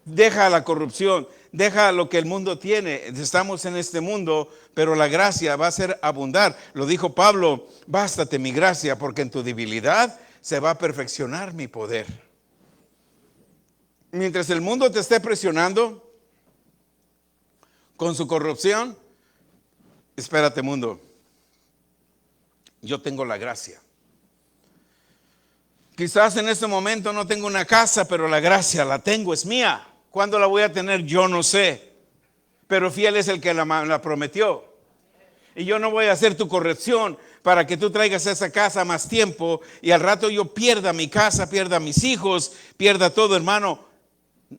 A: Deja la corrupción, deja lo que el mundo tiene. Estamos en este mundo, pero la gracia va a ser abundar. Lo dijo Pablo, bástate mi gracia, porque en tu debilidad se va a perfeccionar mi poder. Mientras el mundo te esté presionando con su corrupción, espérate, mundo. Yo tengo la gracia. Quizás en este momento no tengo una casa, pero la gracia la tengo, es mía. ¿Cuándo la voy a tener? Yo no sé. Pero fiel es el que la prometió. Y yo no voy a hacer tu corrección para que tú traigas esa casa más tiempo y al rato yo pierda mi casa, pierda mis hijos, pierda todo, hermano.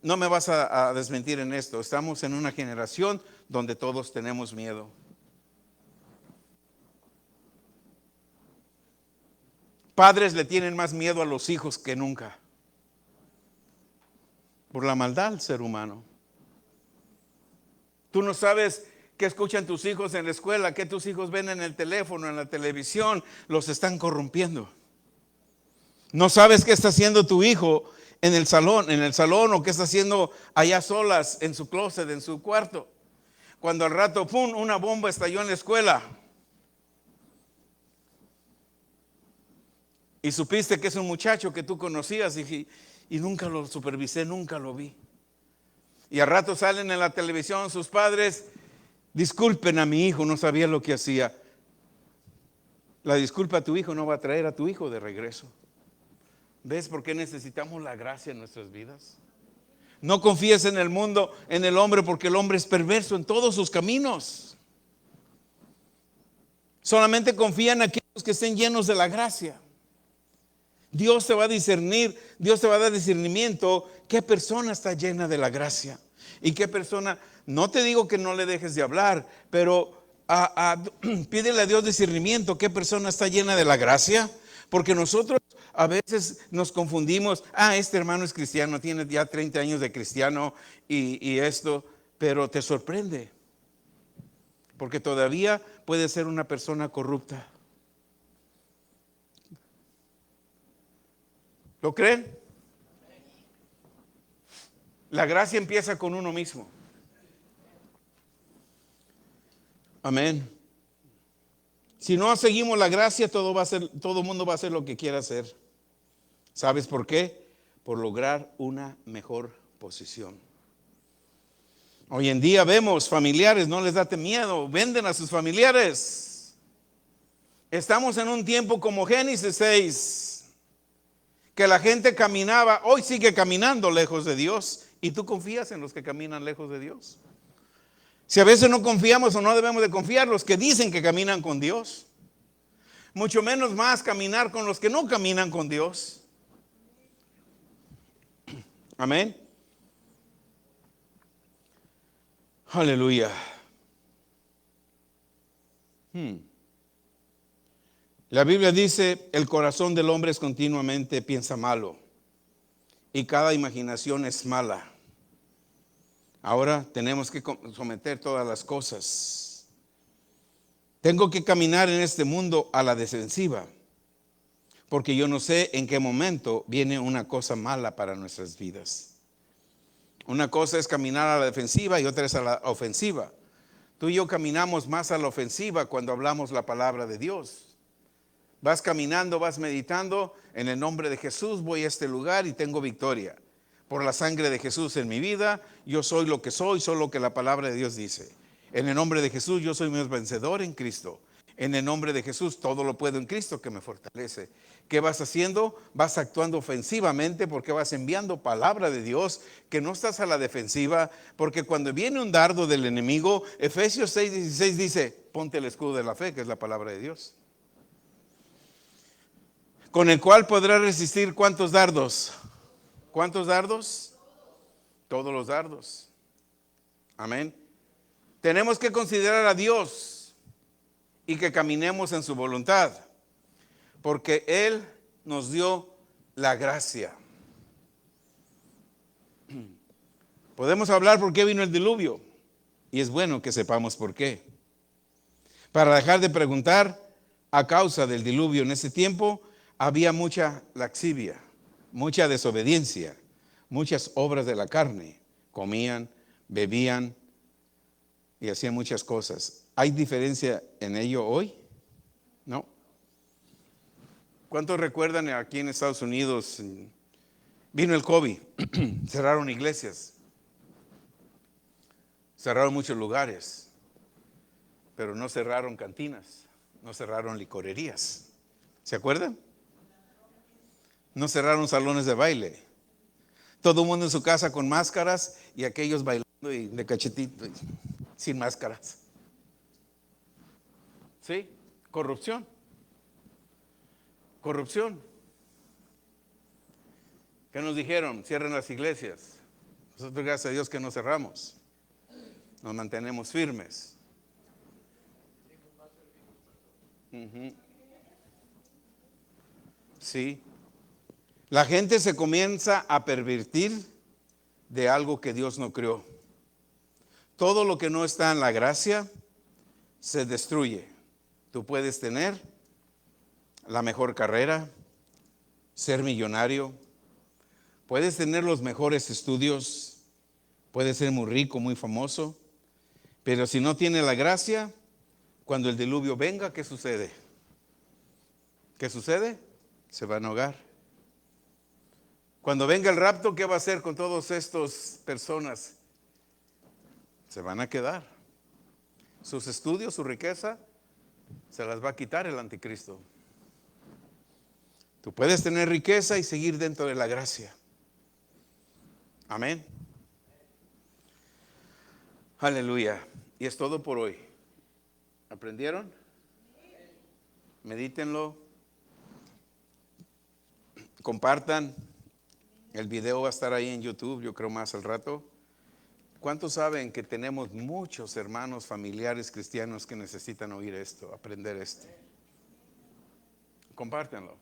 A: No me vas a desmentir en esto. Estamos en una generación donde todos tenemos miedo. Padres le tienen más miedo a los hijos que nunca. Por la maldad del ser humano. Tú no sabes qué escuchan tus hijos en la escuela, qué tus hijos ven en el teléfono, en la televisión. Los están corrompiendo. No sabes qué está haciendo tu hijo en el salón o qué está haciendo allá solas en su closet, en su cuarto. Cuando al rato, ¡pum!, una bomba estalló en la escuela. Y supiste que es un muchacho que tú conocías y nunca lo supervisé, nunca lo vi. Y al rato salen en la televisión sus padres, disculpen a mi hijo, no sabía lo que hacía. La disculpa a tu hijo no va a traer a tu hijo de regreso. ¿Ves por qué necesitamos la gracia en nuestras vidas? No confíes en el mundo, en el hombre, porque el hombre es perverso en todos sus caminos. Solamente confía en aquellos que estén llenos de la gracia. Dios te va a discernir, Dios te va a dar discernimiento qué persona está llena de la gracia y qué persona. No te digo que no le dejes de hablar, pero pídele a Dios discernimiento qué persona está llena de la gracia, porque nosotros a veces nos confundimos. Este hermano es cristiano, tiene ya 30 años de cristiano y esto, pero te sorprende, porque todavía puede ser una persona corrupta. ¿Lo creen? La gracia empieza con uno mismo. Amén. Si no seguimos la gracia, todo el mundo va a hacer lo que quiera hacer. ¿Sabes por qué? Por lograr una mejor posición. Hoy en día vemos familiares, no les da miedo, venden a sus familiares. Estamos en un tiempo como Génesis 6, que la gente caminaba, hoy sigue caminando lejos de Dios. ¿Y tú confías en los que caminan lejos de Dios? Si a veces no confiamos o no debemos de confiar los que dicen que caminan con Dios, mucho menos más caminar con los que no caminan con Dios. Amén. Aleluya. La Biblia dice, el corazón del hombre es continuamente piensa malo y cada imaginación es mala. Ahora tenemos que someter todas las cosas. Tengo que caminar en este mundo a la defensiva, porque yo no sé en qué momento viene una cosa mala para nuestras vidas. Una cosa es caminar a la defensiva y otra es a la ofensiva. Tú y yo caminamos más a la ofensiva cuando hablamos la palabra de Dios. Vas caminando, vas meditando, en el nombre de Jesús voy a este lugar y tengo victoria. Por la sangre de Jesús en mi vida, yo soy lo que soy, soy lo que la palabra de Dios dice. En el nombre de Jesús yo soy más vencedor en Cristo. En el nombre de Jesús todo lo puedo en Cristo que me fortalece. ¿Qué vas haciendo? Vas actuando ofensivamente porque vas enviando palabra de Dios, que no estás a la defensiva, porque cuando viene un dardo del enemigo, Efesios 6:16 dice, ponte el escudo de la fe, que es la palabra de Dios, con el cual podrás resistir ¿cuántos dardos? ¿Cuántos dardos? Todos los dardos. Amén. Tenemos que considerar a Dios y que caminemos en su voluntad, porque Él nos dio la gracia. Podemos hablar por qué vino el diluvio, y es bueno que sepamos por qué. Para dejar de preguntar, a causa del diluvio en ese tiempo, había mucha laxivia, mucha desobediencia, muchas obras de la carne. Comían, bebían y hacían muchas cosas. ¿Hay diferencia en ello hoy? No. ¿Cuántos recuerdan aquí en Estados Unidos? Vino el COVID, cerraron iglesias, cerraron muchos lugares, pero no cerraron cantinas, no cerraron licorerías. ¿Se acuerdan? No cerraron salones de baile. Todo el mundo en su casa con máscaras y aquellos bailando y de cachetito, sin máscaras. ¿Sí? Corrupción. Corrupción. ¿Qué nos dijeron? Cierren las iglesias. Nosotros, gracias a Dios, que no cerramos. Nos mantenemos firmes. Sí. La gente se comienza a pervertir de algo que Dios no creó. Todo lo que no está en la gracia se destruye. Tú puedes tener la mejor carrera, ser millonario, puedes tener los mejores estudios, puedes ser muy rico, muy famoso, pero si no tiene la gracia, cuando el diluvio venga, ¿qué sucede? ¿Qué sucede? Se van a ahogar. Cuando venga el rapto, ¿qué va a hacer con todas estas personas? Se van a quedar. Sus estudios, su riqueza, se las va a quitar el anticristo. Tú puedes tener riqueza y seguir dentro de la gracia. Amén. Aleluya. Y es todo por hoy. ¿Aprendieron? Medítenlo. Compartan. El video va a estar ahí en YouTube, yo creo más al rato. ¿Cuántos saben que tenemos muchos hermanos, familiares cristianos que necesitan oír esto, aprender esto? Compártanlo.